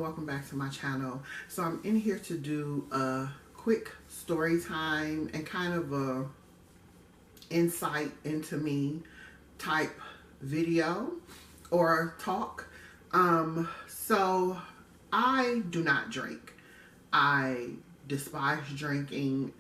Welcome back to my channel. So I'm in here to do a quick story time and kind of a insight into me type video or talk. So I do not drink. I despise drinking.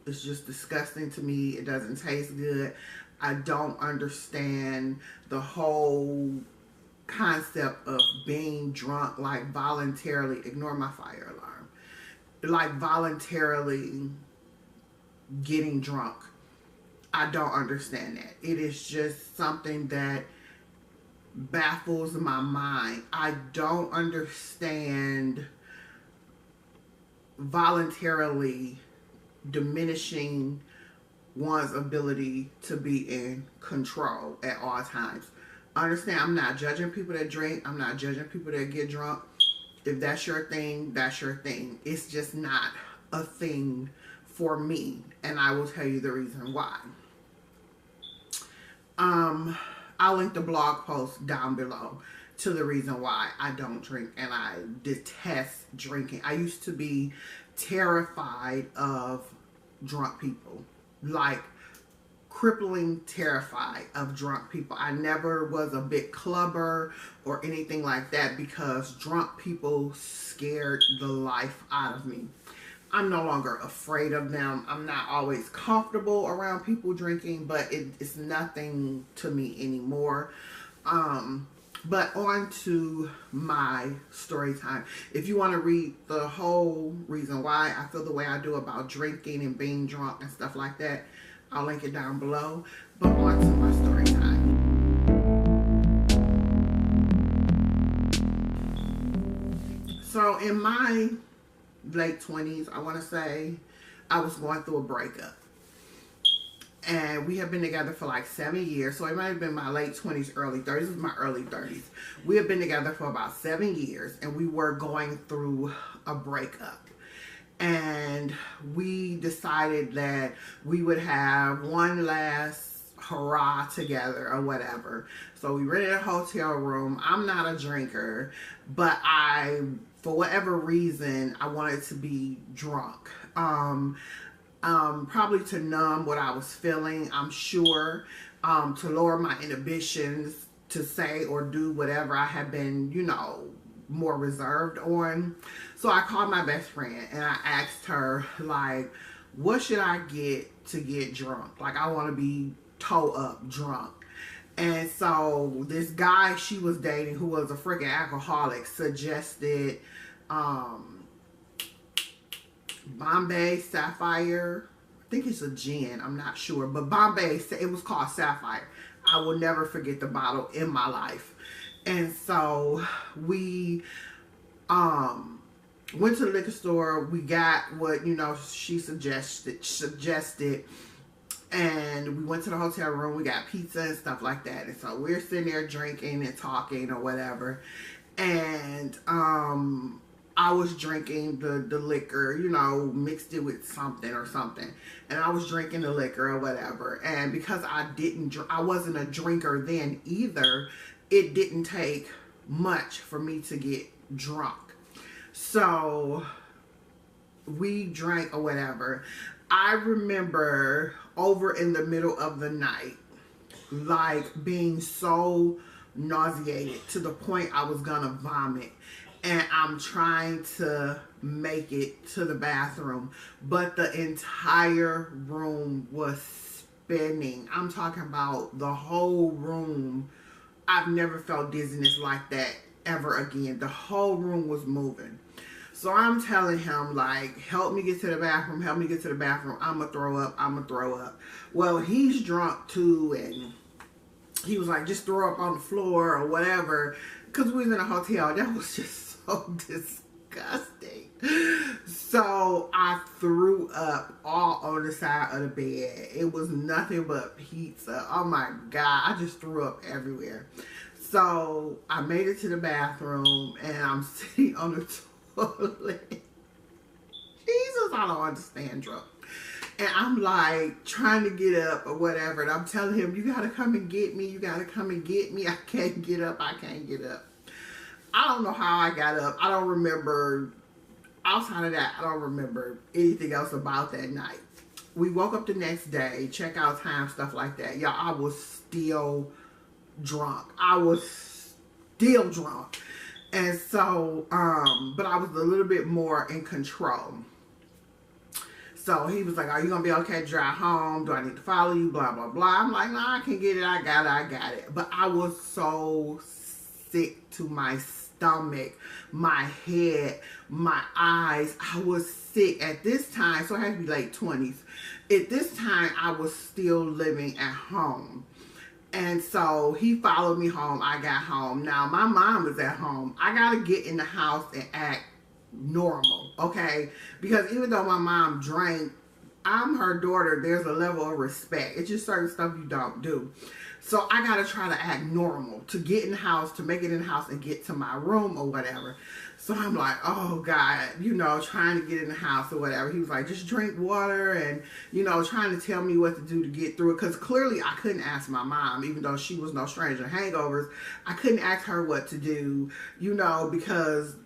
It's just disgusting to me. It doesn't taste good. I don't understand the whole concept of being drunk, like voluntarily, ignore my fire alarm, like voluntarily getting drunk. I don't understand that. It is just something that baffles my mind. I don't understand voluntarily diminishing one's ability to be in control at all times. Understand, I'm not judging people that drink. I'm not judging people that get drunk. If that's your thing, that's your thing. It's just not a thing for me, and I will tell you the reason why. I'll link the blog post down below to the reason why I don't drink and I detest drinking. I used to be terrified of drunk people, like crippling terrified of drunk people. I never was a big clubber or anything like that because drunk people scared the life out of me. I'm no longer afraid of them. I'm not always comfortable around people drinking, but it's nothing to me anymore. But on to my story time. If you want to read the whole reason why I feel the way I do about drinking and being drunk and stuff like that, I'll link it down below. But on to my story time. So in my late 20s, I want to say, I was going through a breakup. And we have been together for like 7 years. So it might have been my late 20s, early 30s. This is my early 30s. We have been together for about 7 years. And we were going through a breakup. And we decided that we would have one last hurrah together or whatever. So we rented a hotel room. I'm not a drinker, but for whatever reason, I wanted to be drunk. Probably to numb what I was feeling, I'm sure, to lower my inhibitions to say or do whatever I had been, more reserved on. So I called my best friend and I asked her, like, what should I get to get drunk? Like, I want to be toe up drunk. And so this guy she was dating, who was a freaking alcoholic, suggested Bombay Sapphire. I think it's a gin, I'm not sure, but Bombay, it was called Sapphire. I will never forget the bottle in my life. And so we went to the liquor store. We got what, she suggested. And we went to the hotel room. We got pizza and stuff like that. And so we're sitting there drinking and talking or whatever. And I was drinking the liquor, mixed it with something or something. And I was drinking the liquor or whatever. And because I wasn't a drinker then either, it didn't take much for me to get drunk. So we drank or whatever. I remember over in the middle of the night, like being so nauseated to the point I was gonna vomit. And I'm trying to make it to the bathroom, but the entire room was spinning. I'm talking about the whole room. I've never felt dizziness like that ever again. The whole room was moving. So I'm telling him, like, help me get to the bathroom, help me get to the bathroom. I'm going to throw up, I'm going to throw up. Well, he's drunk too, and he was like, just throw up on the floor or whatever. Because we was in a hotel. That was just so disgusting. So I threw up all on the side of the bed. It was nothing but pizza. Oh my God, I just threw up everywhere. So I made it to the bathroom and I'm sitting on the toilet. Jesus, I don't understand drunk. And I'm like trying to get up or whatever. And I'm telling him, you got to come and get me. You got to come and get me. I can't get up. I can't get up. I don't know how I got up. I don't remember. Outside of that, I don't remember anything else about that night. We woke up the next day, check out time, stuff like that. Y'all, I was still drunk. I was still drunk. And so, but I was a little bit more in control. So he was like, are you going to be okay to drive home? Do I need to follow you? Blah, blah, blah. I'm like, no, I can get it. I got it. But I was so sick to my stomach, my head, my eyes. I was sick at this time. So I had to be late 20s. At this time, I was still living at home. And so he followed me home. I got home. Now, my mom is at home. I got to get in the house and act normal, okay? Because even though my mom drank, I'm her daughter. There's a level of respect. It's just certain stuff you don't do. So I got to try to act normal to get in the house, to make it in the house and get to my room or whatever. So I'm like, oh God, you know, trying to get in the house or whatever. He was like, just drink water and, you know, trying to tell me what to do to get through it. Because clearly I couldn't ask my mom, even though she was no stranger to hangovers. I couldn't ask her what to do, you know, because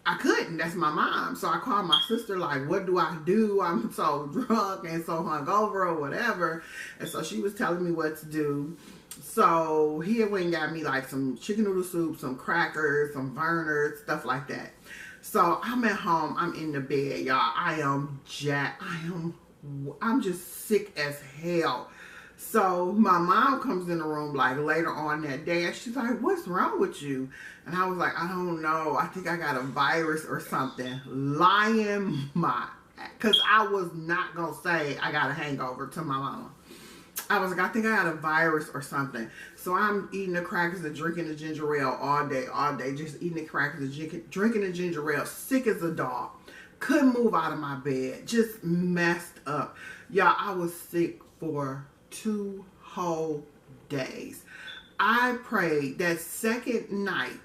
I couldn't. That's my mom. So I called my sister like, what do I do? I'm so drunk and so hungover or whatever. And so she was telling me what to do. So he went and got me like some chicken noodle soup, some crackers, some Vernors, stuff like that. So I'm at home. I'm in the bed, y'all. I'm just sick as hell. So my mom comes in the room like later on that day and she's like, what's wrong with you? And I was like, I don't know. I think I got a virus or something. Lying my, because I was not going to say I got a hangover to my mama. I was like, I think I got a virus or something. So I'm eating the crackers and drinking the ginger ale all day, just eating the crackers and drinking the ginger ale, sick as a dog. Couldn't move out of my bed, just messed up. Y'all, I was sick for 2 whole days. I prayed that second night.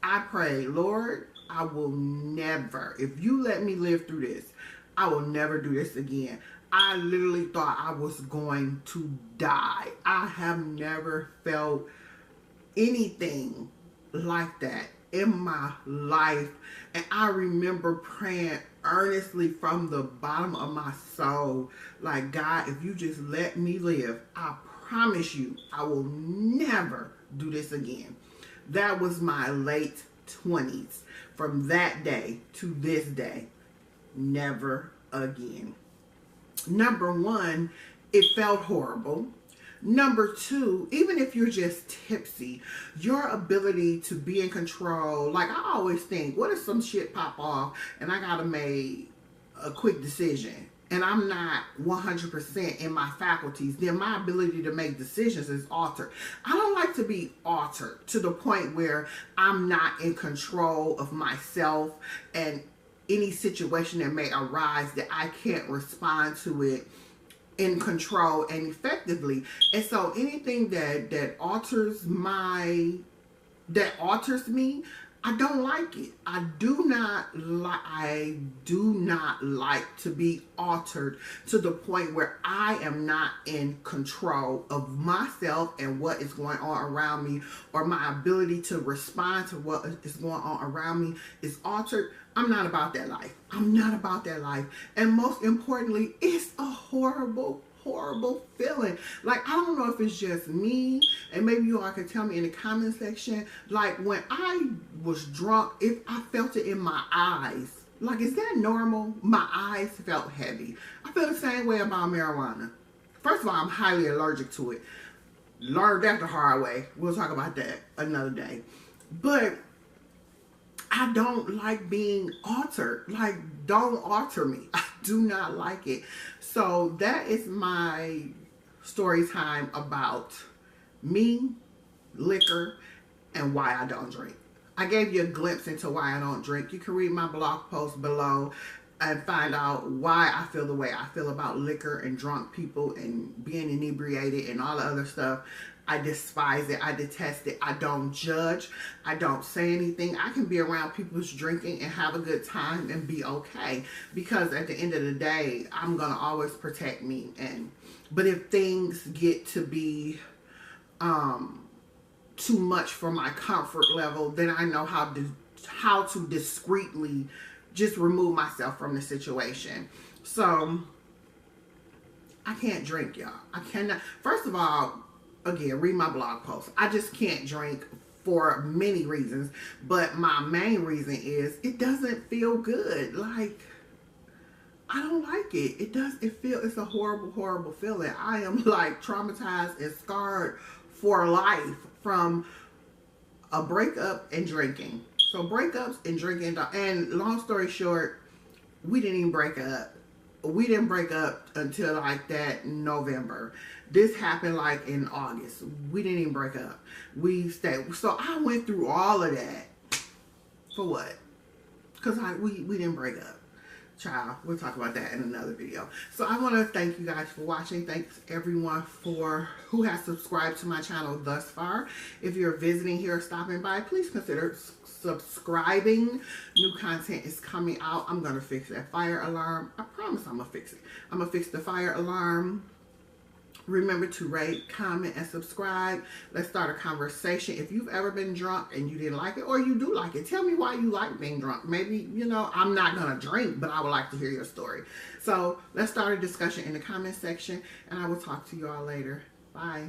I prayed, Lord, I will never, if you let me live through this, I will never do this again. I literally thought I was going to die. I have never felt anything like that in my life. And I remember praying earnestly from the bottom of my soul, like, God, if you just let me live, I promise you I will never do this again. That was my late 20s. From that day to this day, never again. Number one, it felt horrible. Number two, even if you're just tipsy, your ability to be in control, like I always think, what if some shit pop off and I gotta make a quick decision and I'm not 100% in my faculties, then my ability to make decisions is altered. I don't like to be altered to the point where I'm not in control of myself and any situation that may arise that I can't respond to it in control and effectively. And so anything that alters me, I don't like it. I do not like to be altered to the point where I am not in control of myself and what is going on around me, or my ability to respond to what is going on around me is altered. I'm not about that life. I'm not about that life. And most importantly, it's a horrible feeling. Like, I don't know if it's just me, and maybe you all can tell me in the comment section, like when I was drunk, if I felt it in my eyes. Like, is that normal? My eyes felt heavy. I feel the same way about marijuana. First of all, I'm highly allergic to it. Learned that the hard way. We'll talk about that another day. But I don't like being altered. Like, don't alter me. I do not like it. So that is my story time about me, liquor, and why I don't drink. I gave you a glimpse into why I don't drink. You can read my blog post below and find out why I feel the way I feel about liquor and drunk people and being inebriated and all the other stuff. I despise it. I detest it. I don't judge. I don't say anything. I can be around people who's drinking and have a good time and be okay. Because at the end of the day, I'm going to always protect me. But if things get to be too much for my comfort level, then I know how to discreetly just remove myself from the situation. So I can't drink, y'all. I cannot. First of all, again, read my blog post. I just can't drink for many reasons, but my main reason is it doesn't feel good. Like, I don't like it. It's a horrible, horrible feeling. I am like traumatized and scarred for life from a breakup and drinking. So breakups and drinking, and long story short, we didn't even break up. We didn't break up until like that November. This happened like in August. We didn't even break up. We stayed. So I went through all of that for what? Because we didn't break up. Child, we'll talk about that in another video. So I want to thank you guys for watching. Thanks everyone who has subscribed to my channel thus far. If you're visiting here or stopping by, please consider subscribing. New content is coming out. I'm going to fix that fire alarm. I promise I'm going to fix it. I'm going to fix the fire alarm. Remember to rate, comment, and subscribe. Let's start a conversation. If you've ever been drunk and you didn't like it, or you do like it, tell me why you like being drunk. Maybe, I'm not going to drink, but I would like to hear your story. So let's start a discussion in the comment section, and I will talk to you all later. Bye.